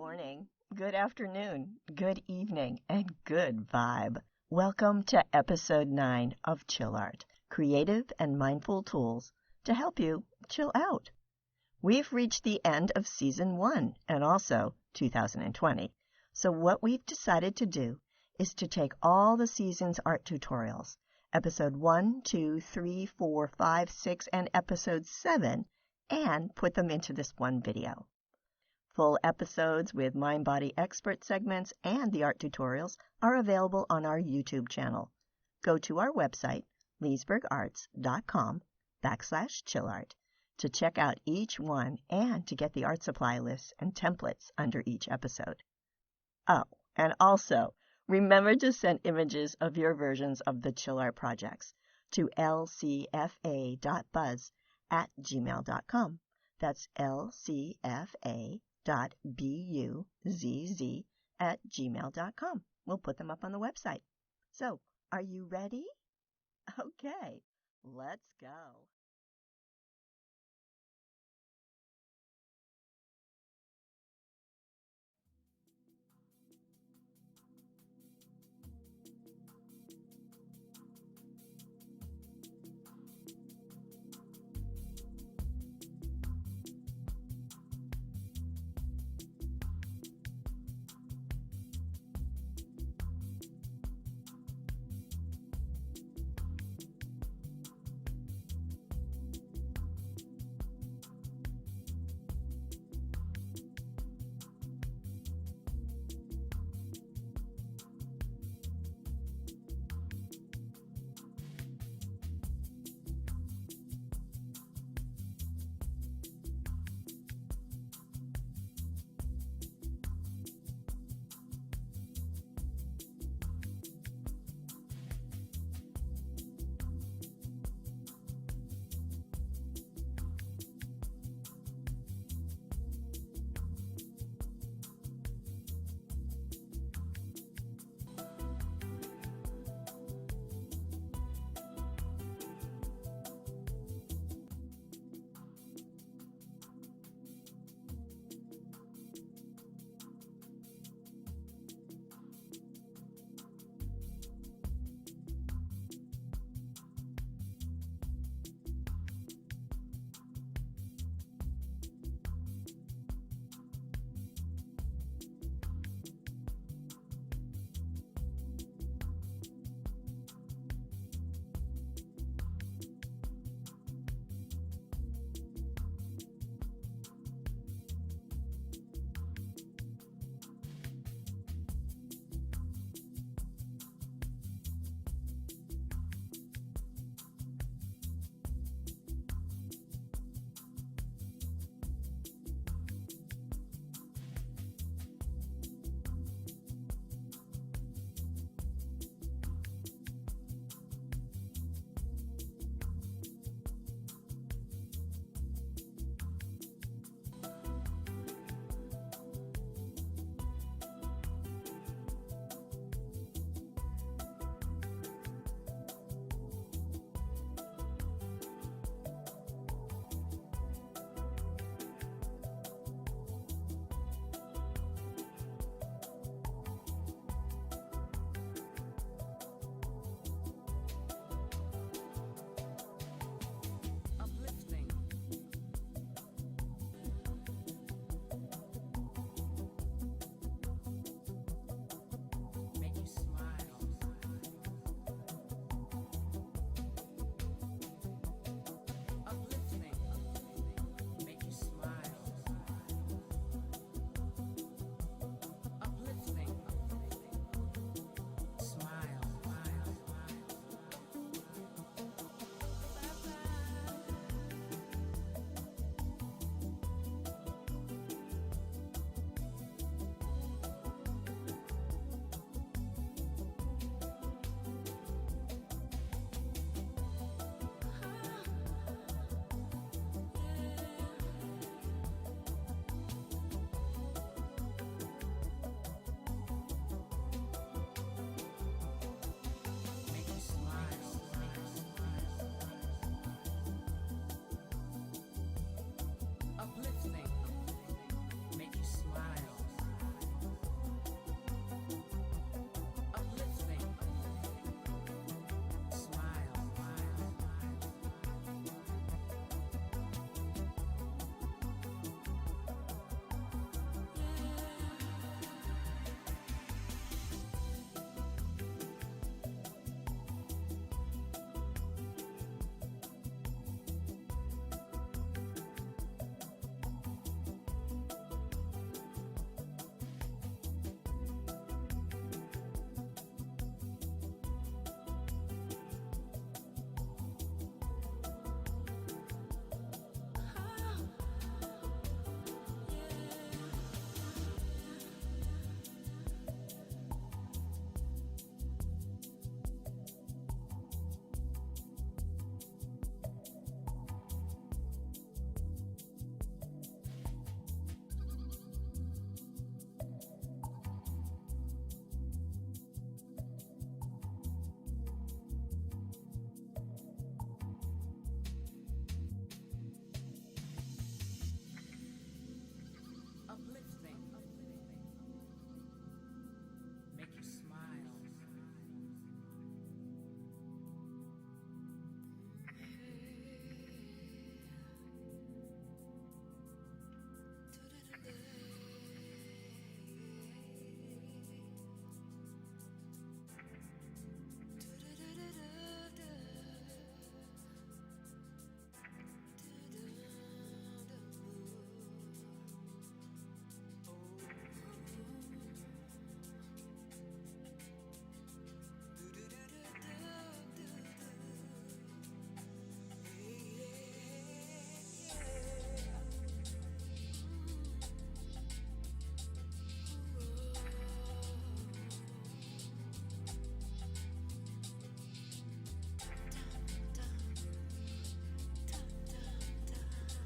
morning, good afternoon, good evening, and good vibe. Welcome to episode 9 of Chill Art, creative and mindful tools to help you chill out. We've reached the end of season 1 and also 2020. So what we've decided to do is to take all the season's art tutorials, episode 1, 2, 3, 4, 5, 6, and episode 7, and put them into this one video. Full episodes with Mind Body Expert segments and the art tutorials are available on our YouTube channel. Go to our website, leesburgarts.com/chillart, to check out each one and to get the art supply lists and templates under each episode. Oh, and also, remember to send images of your versions of the Chill Art projects to LCFA.BUZZ@gmail.com. That's LCFA.BUZZ@gmail.com. We'll put them up on the website. So, are you ready? Okay, let's go.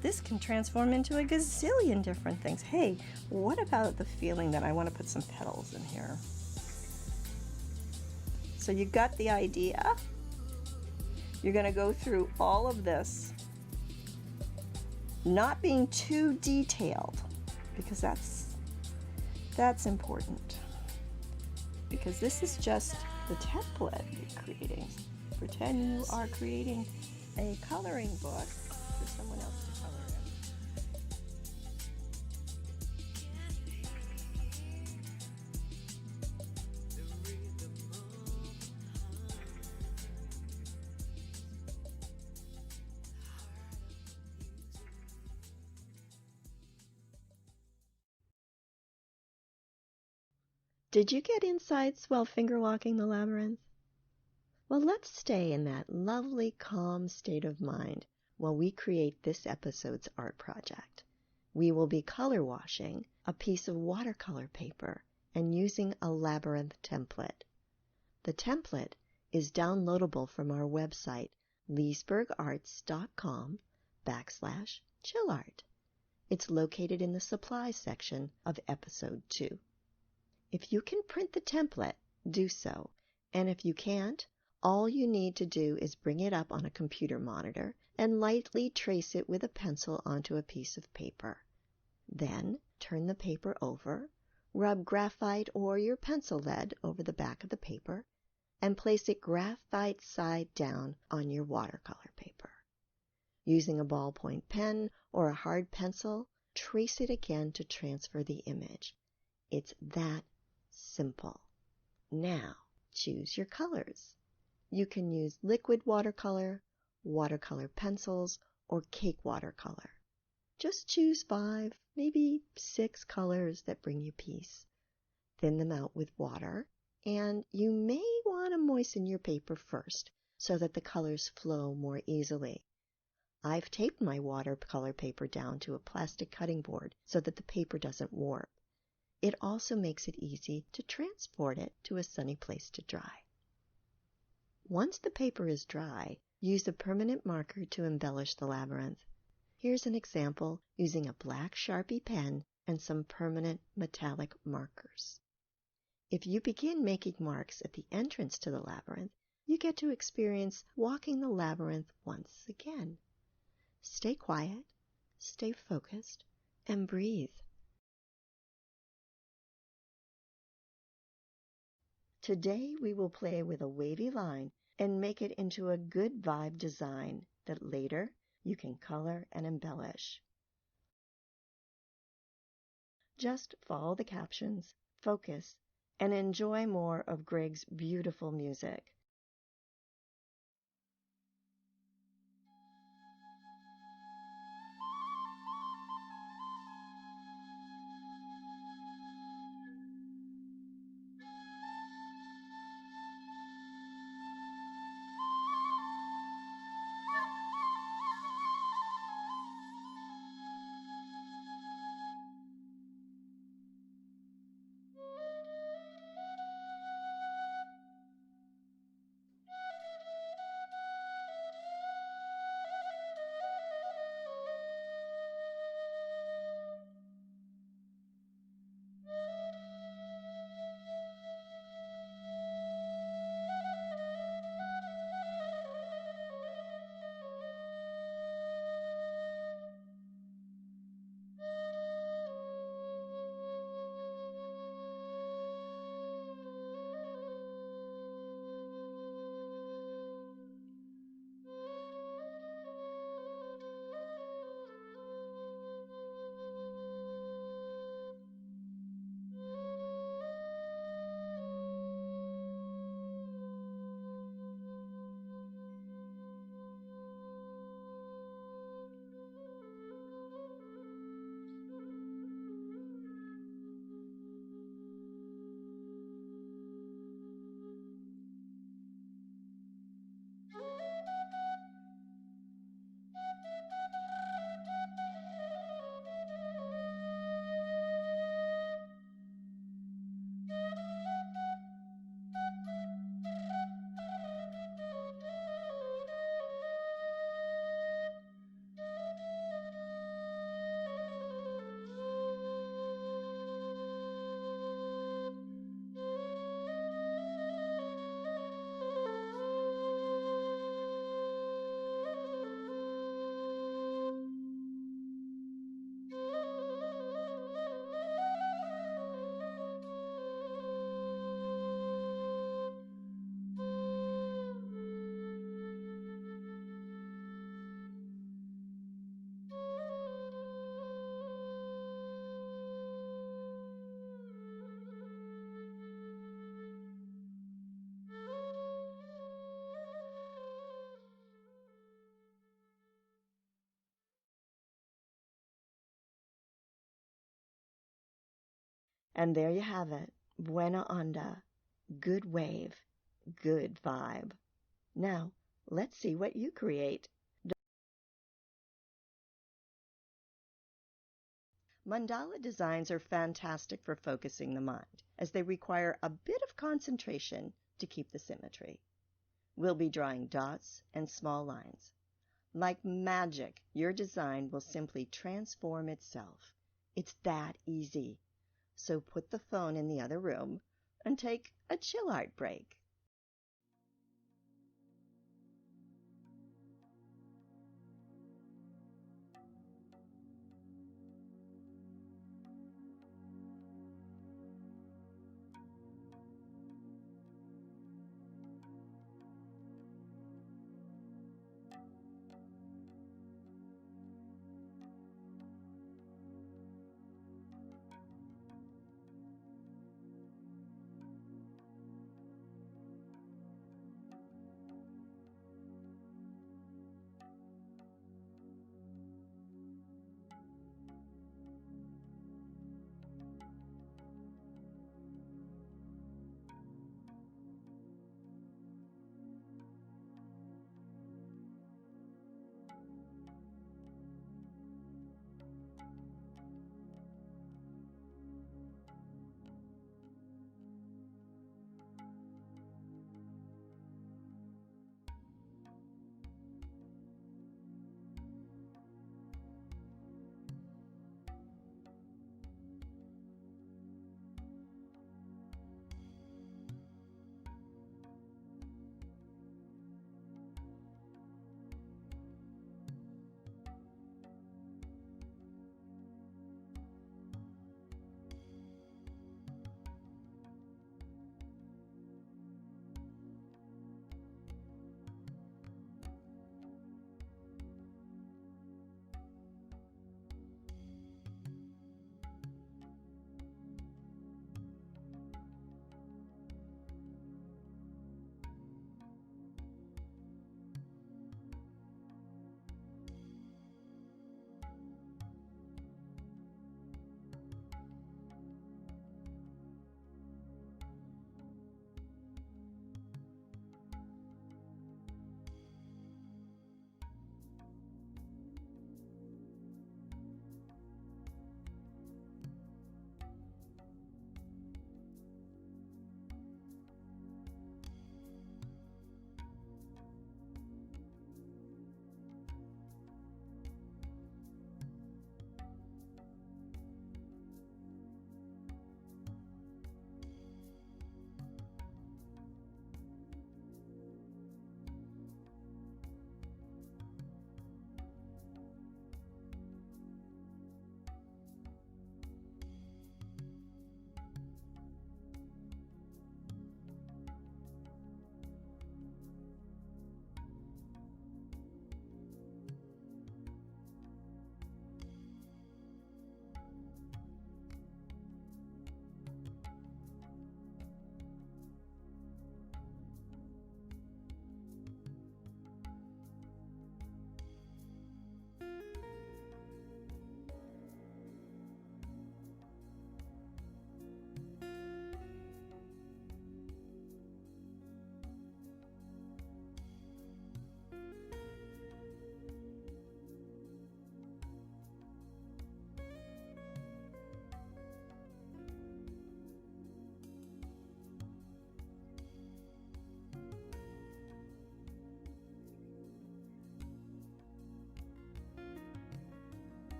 This can transform into a gazillion different things. Hey, what about the feeling that I want to put some petals in here? So you got the idea? You're going to go through all of this, not being too detailed, because that's important. Because this is just the template you're creating. Pretend you are creating a coloring book for someone else to color in. Did you get insights while finger walking the labyrinth? Well, let's stay in that lovely, calm state of mind while we create this episode's art project. We will be color washing a piece of watercolor paper and using a labyrinth template. The template is downloadable from our website, leesburgarts.com/chillart. It's located in the supplies section of episode 2. If you can print the template, do so. And if you can't, all you need to do is bring it up on a computer monitor and lightly trace it with a pencil onto a piece of paper. Then turn the paper over, rub graphite or your pencil lead over the back of the paper, and place it graphite side down on your watercolor paper. Using a ballpoint pen or a hard pencil, trace it again to transfer the image. It's that simple. Now, choose your colors. You can use liquid watercolor, watercolor pencils, or cake watercolor. Just choose 5, maybe 6 colors that bring you peace. Thin them out with water, and you may want to moisten your paper first so that the colors flow more easily. I've taped my watercolor paper down to a plastic cutting board so that the paper doesn't warp. It also makes it easy to transport it to a sunny place to dry. Once the paper is dry, use a permanent marker to embellish the labyrinth. Here's an example using a black Sharpie pen and some permanent metallic markers. If you begin making marks at the entrance to the labyrinth, you get to experience walking the labyrinth once again. Stay quiet, stay focused, and breathe. Today we will play with a wavy line and make it into a good vibe design that later you can color and embellish. Just follow the captions, focus, and enjoy more of Greg's beautiful music. And there you have it. Buena onda. Good wave. Good vibe. Now, let's see what you create. Mandala designs are fantastic for focusing the mind, as they require a bit of concentration to keep the symmetry. We'll be drawing dots and small lines. Like magic, your design will simply transform itself. It's that easy. So put the phone in the other room and take a chill art break.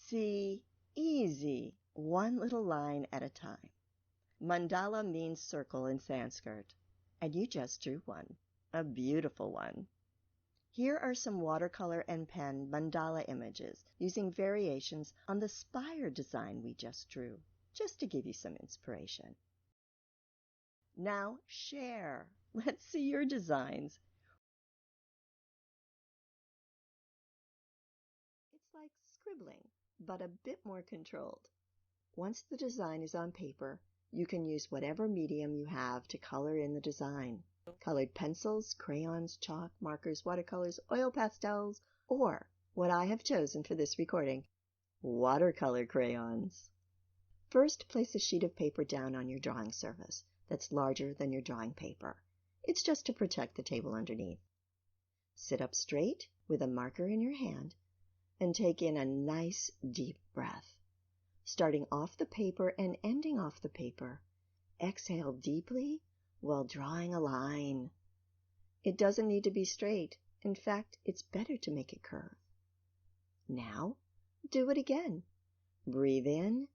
See, easy, one little line at a time. Mandala means circle in Sanskrit, and you just drew one, a beautiful one. Here are some watercolor and pen mandala images using variations on the SPIRE design we just drew, just to give you some inspiration. Now share. Let's see your designs. It's like scribbling, but a bit more controlled. Once the design is on paper, you can use whatever medium you have to color in the design. Colored pencils, crayons, chalk, markers, watercolors, oil pastels, or what I have chosen for this recording, watercolor crayons. First, place a sheet of paper down on your drawing surface that's larger than your drawing paper. It's just to protect the table underneath. Sit up straight with a marker in your hand and take in a nice deep breath. Starting off the paper and ending off the paper, exhale deeply while drawing a line. It doesn't need to be straight. In fact, it's better to make it curve. Now, do it again. Breathe in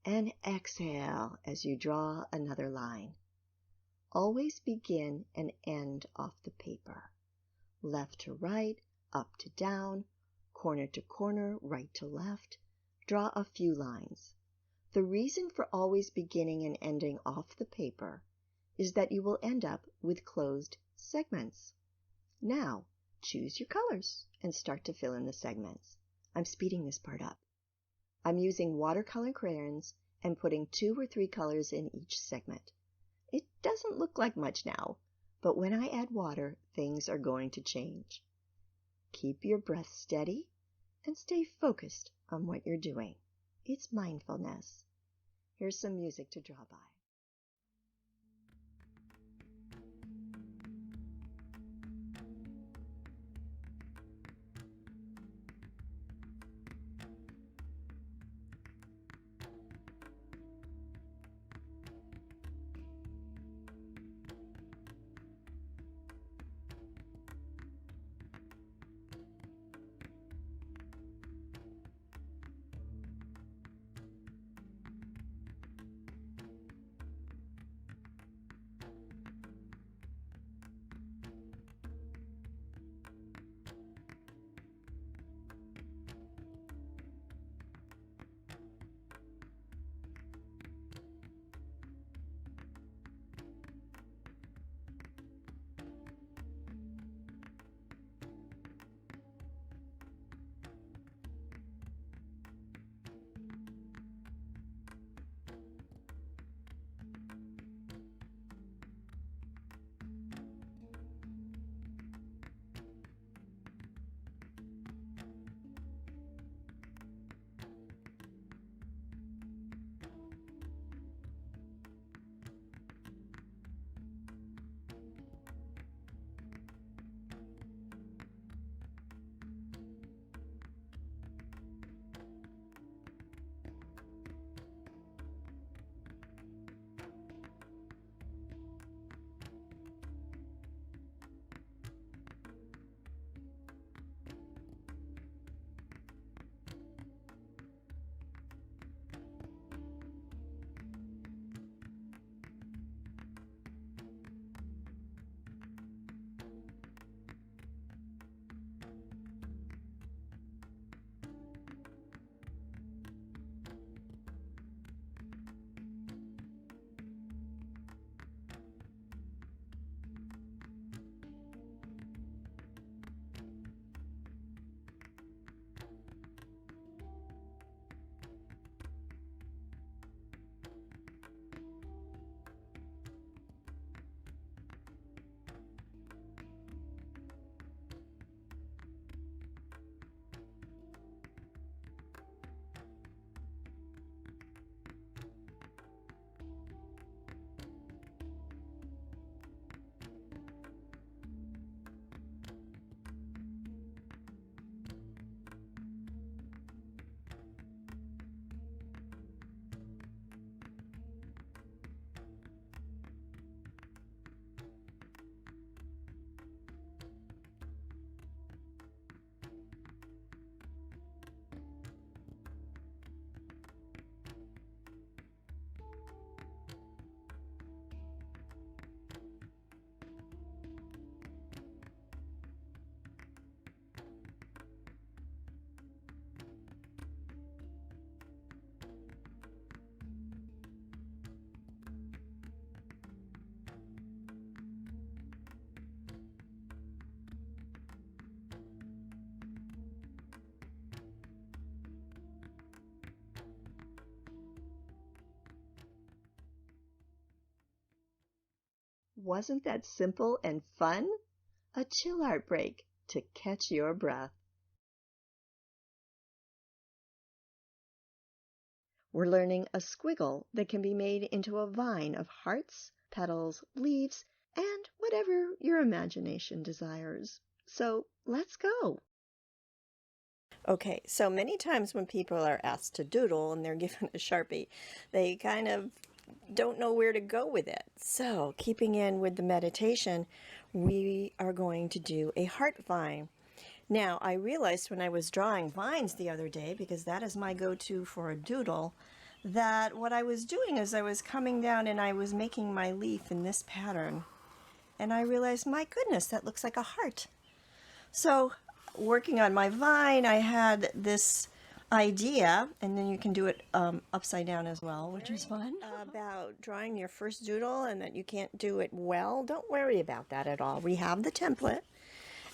and exhale as you draw another line. Always begin and end off the paper. Left to right, up to down, corner to corner, right to left. Draw a few lines. The reason for always beginning and ending off the paper is that you will end up with closed segments. Now, choose your colors and start to fill in the segments. I'm speeding this part up. I'm using watercolor crayons and putting 2 or 3 colors in each segment. It doesn't look like much now, but when I add water, things are going to change. Keep your breath steady and stay focused on what you're doing. It's mindfulness. Here's some music to draw by. Wasn't that simple and fun? A chill art break to catch your breath. We're learning a squiggle that can be made into a vine of hearts, petals, leaves, and whatever your imagination desires. So let's go. Okay, so many times when people are asked to doodle and they're given a Sharpie, they kind of don't know where to go with it. So keeping in with the meditation, we are going to do a heart vine. Now, I realized when I was drawing vines the other day, because that is my go-to for a doodle, that what I was doing is I was coming down and I was making my leaf in this pattern. And I realized, my goodness, that looks like a heart. So working on my vine, I had this idea, and then you can do it upside down as well, which is fun, about drawing your first doodle and that you can't do it well. Don't worry about that at all. We have the template,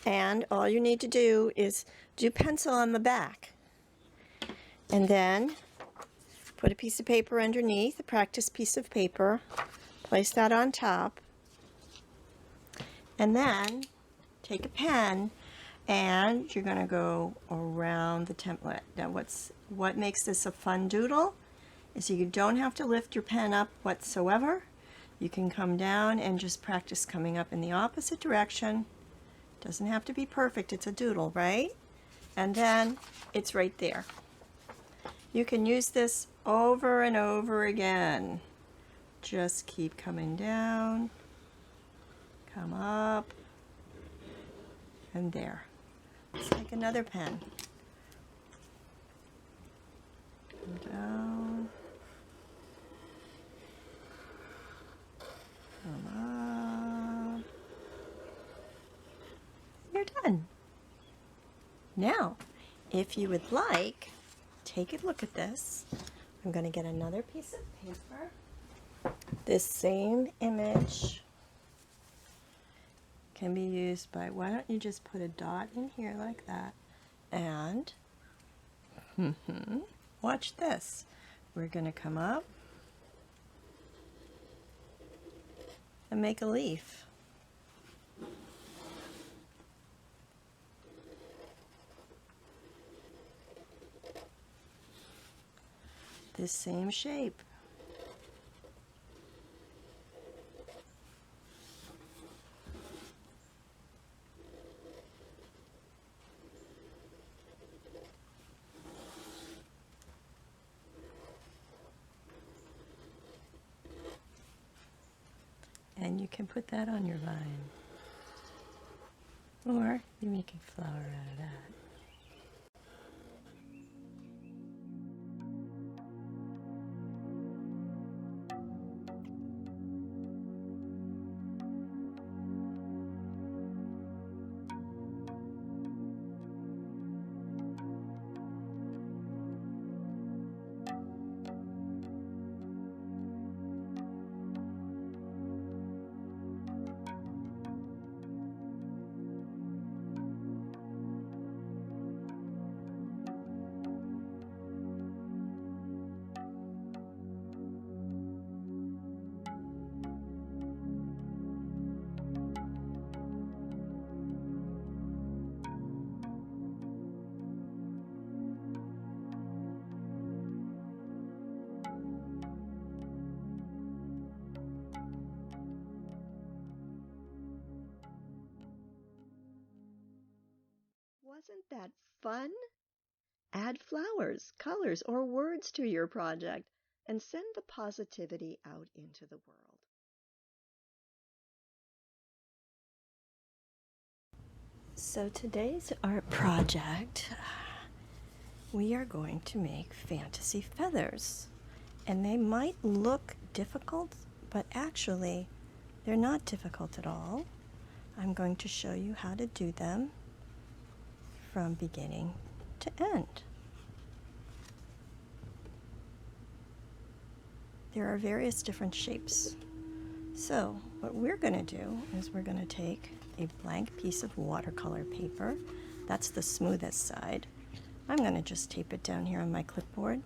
and all you need to do is do pencil on the back, and then put a piece of paper underneath, a practice piece of paper, place that on top, and then take a pen and you're going to go around the template. Now what makes this a fun doodle is you don't have to lift your pen up whatsoever. You can come down and just practice coming up in the opposite direction. Doesn't have to be perfect, it's a doodle, right? And then it's right there. You can use this over and over again. Just keep coming down, come up, and there. It's like another pen. Come down, come up. You're done. Now, if you would like, take a look at this. I'm going to get another piece of paper. This same image can be used by, why don't you just put a dot in here like that, and watch this. We're going to come up and make a leaf. This same shape. And you can put that on your vine. Or you make a flower out of that. Wasn't that fun? Add flowers, colors, or words to your project and send the positivity out into the world. So today's art project, we are going to make fantasy feathers. And they might look difficult, but actually they're not difficult at all. I'm going to show you how to do them from beginning to end. There are various different shapes. So what we're going to do is we're going to take a blank piece of watercolor paper. That's the smoothest side. I'm going to just tape it down here on my clipboard.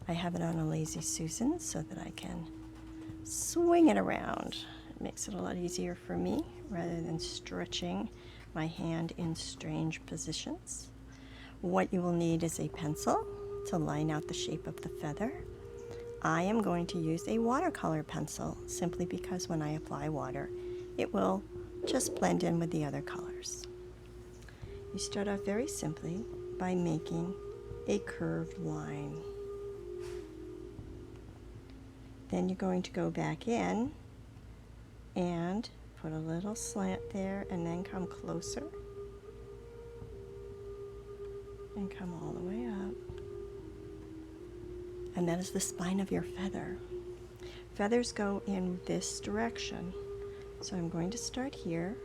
I have it on a Lazy Susan so that I can swing it around It makes it a lot easier for me rather than stretching my hand in strange positions. What you will need is a pencil to line out the shape of the feather. I am going to use a watercolor pencil simply because when I apply water, it will just blend in with the other colors. You start off very simply by making a curved line. Then you're going to go back in and put a little slant there and then come closer and come all the way up. And that is the spine of your feather. Feathers go in this direction. So I'm going to start here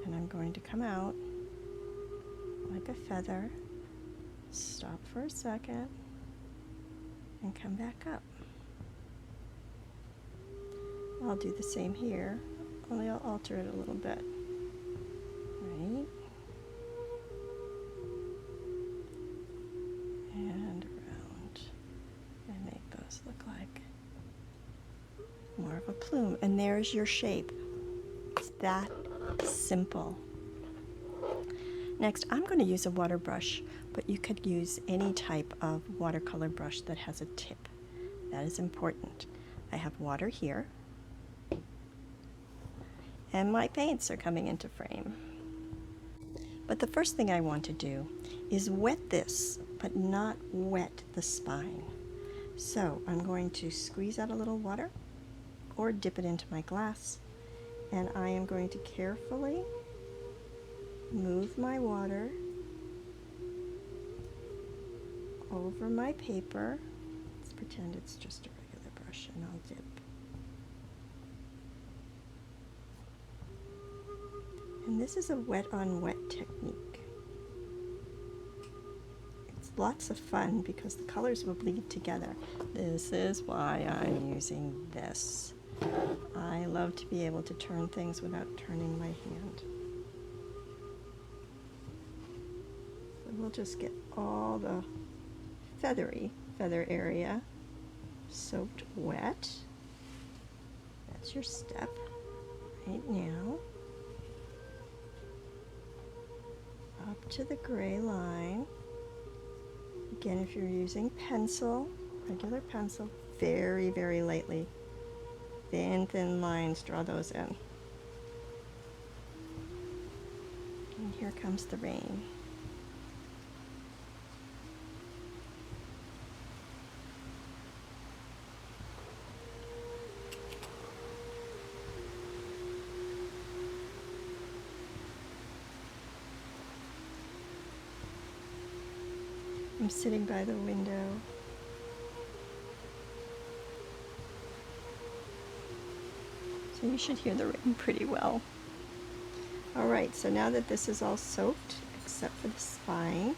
and I'm going to come out like a feather, stop for a second, and come back up. I'll do the same here, only I'll alter it a little bit. Right? And around. And make those look like more of a plume. And there's your shape. It's that simple. Next, I'm going to use a water brush, but you could use any type of watercolor brush that has a tip. That is important. I have water here. And my paints are coming into frame. But the first thing I want to do is wet this, but not wet the spine. So I'm going to squeeze out a little water or dip it into my glass, and I am going to carefully move my water over my paper. Let's pretend it's just a regular brush and I'll dip. And this is a wet on wet technique. It's lots of fun because the colors will bleed together. This is why I'm using this. I love to be able to turn things without turning my hand. So we'll just get all the feather area soaked wet. That's your step right now. Up to the gray line. Again, if you're using pencil, regular pencil, very, very lightly. Thin lines, draw those in. And here comes the rain. I'm sitting by the window. So you should hear the rain pretty well. Alright, so now that this is all soaked, except for the spine,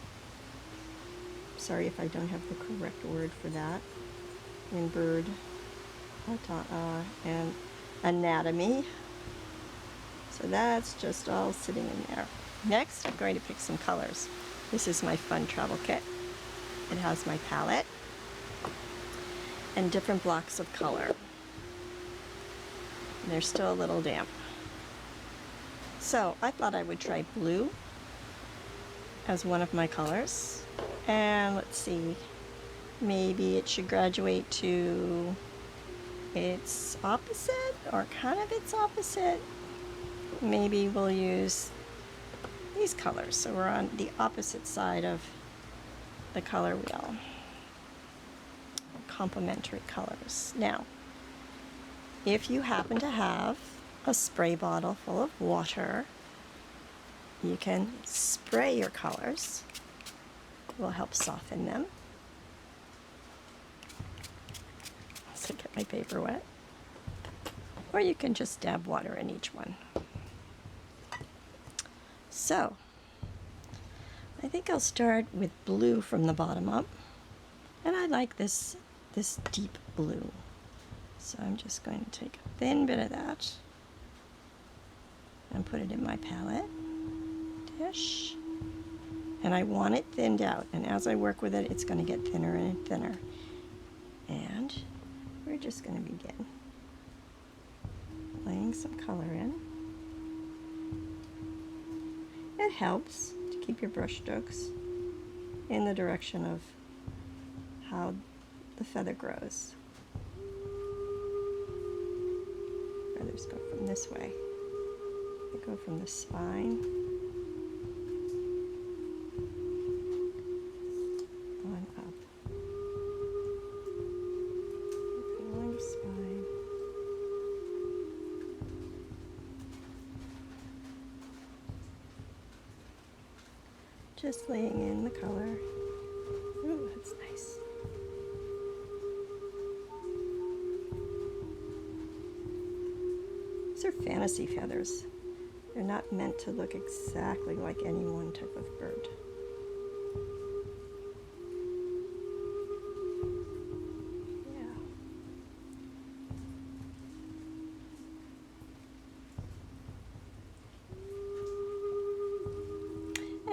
sorry if I don't have the correct word for that, in bird and anatomy. So that's just all sitting in there. Next, I'm going to pick some colors. This is my fun travel kit. It has my palette and different blocks of color. And they're still a little damp. So I thought I would try blue as one of my colors. And let's see, maybe it should graduate to its opposite or kind of its opposite. Maybe we'll use these colors. So we're on the opposite side of the color wheel. Complementary colors. Now, if you happen to have a spray bottle full of water, you can spray your colors. It will help soften them. So get my paper wet. Or you can just dab water in each one. So, I think I'll start with blue from the bottom up. And I like this deep blue. So I'm just going to take a thin bit of that and put it in my palette dish. And I want it thinned out. And as I work with it, it's going to get thinner and thinner. And we're just going to begin laying some color in. It helps to keep your brush strokes in the direction of how the feather grows. Feathers go from this way. They go from the spine on up. Along the spine. Just laying in the color. Ooh, that's nice. These are fantasy feathers. They're not meant to look exactly like any one type of bird. Yeah.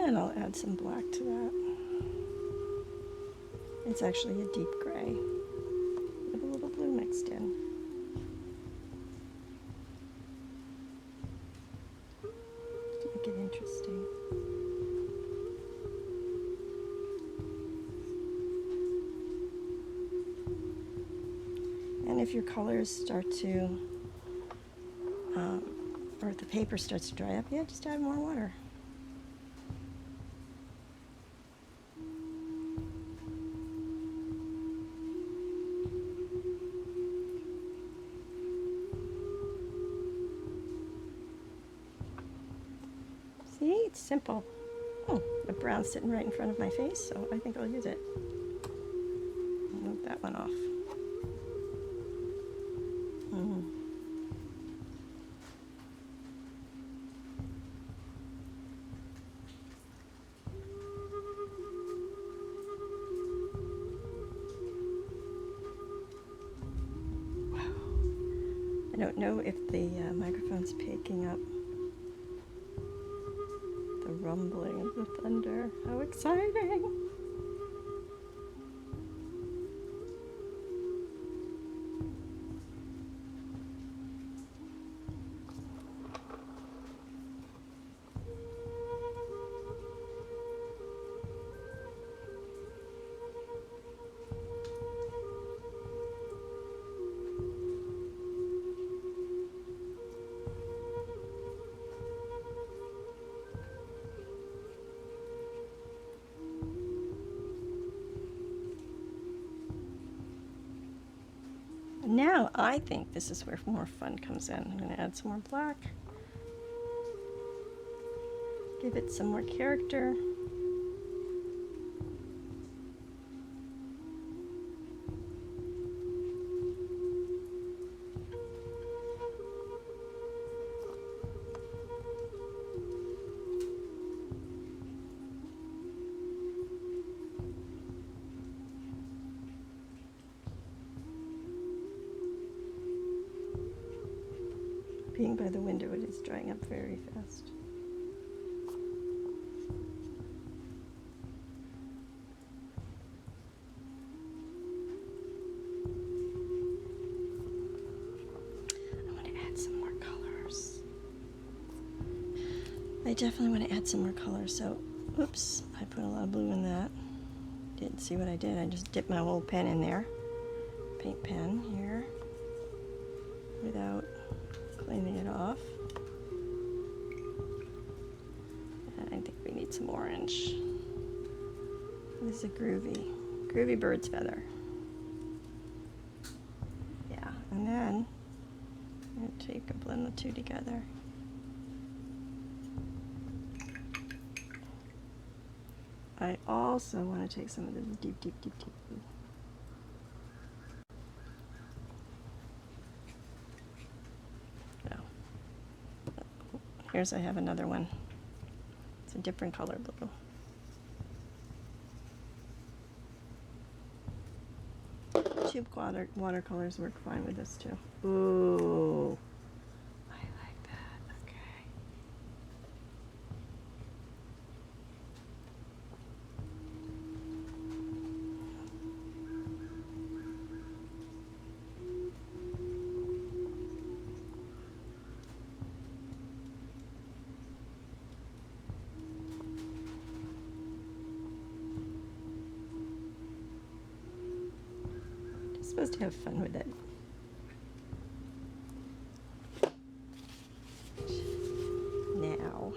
And I'll add some black to that. It's actually a deep gray with a little blue mixed in. To make it interesting. And if your colors start to, or if the paper starts to dry up, yeah, just add more water. See, it's simple. Oh, the brown's sitting right in front of my face, so I think I'll use it. I'll move that one off. Wow. I don't know if the microphone's picking up the rumbling of the thunder. How exciting! Now I think this is where more fun comes in. I'm going to add some more black. Give it some more character. Being by the window, it is drying up very fast. I want to add some more colors. I definitely want to add some more colors. So, oops, I put a lot of blue in that. Didn't see what I did. I just dipped my whole pen in there. Paint pen here. Without cleaning it off. And I think we need some orange. This is a groovy bird's feather. Yeah, and then I'm going to take and blend the two together. I also want to take some of the deep blue. Here's, I have another one. It's a different color blue. Tube watercolors work fine with this too. Ooh, I like that. Okay. supposed to have fun with it. Now,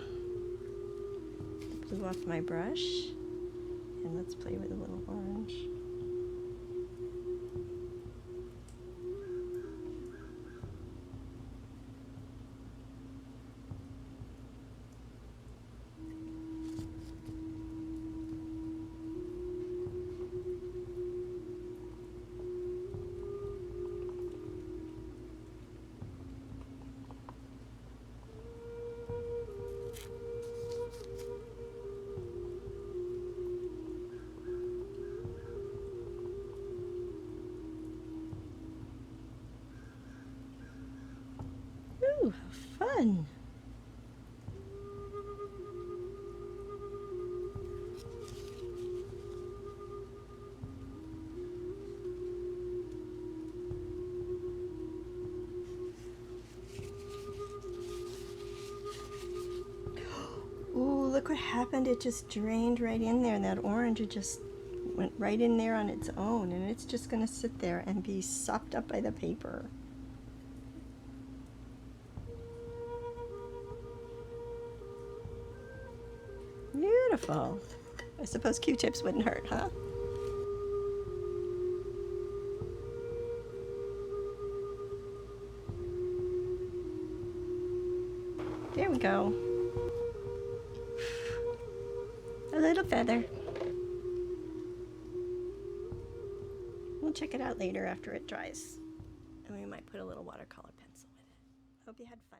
blue off my brush, and let's play with a little orange. Ooh, how fun! Ooh, look what happened. It just drained right in there. That orange, it just went right in there on its own, and it's just going to sit there and be sopped up by the paper. Beautiful. I suppose Q-tips wouldn't hurt, huh? There we go. A little feather. We'll check it out later after it dries. And we might put a little watercolor pencil with it. Hope you had fun.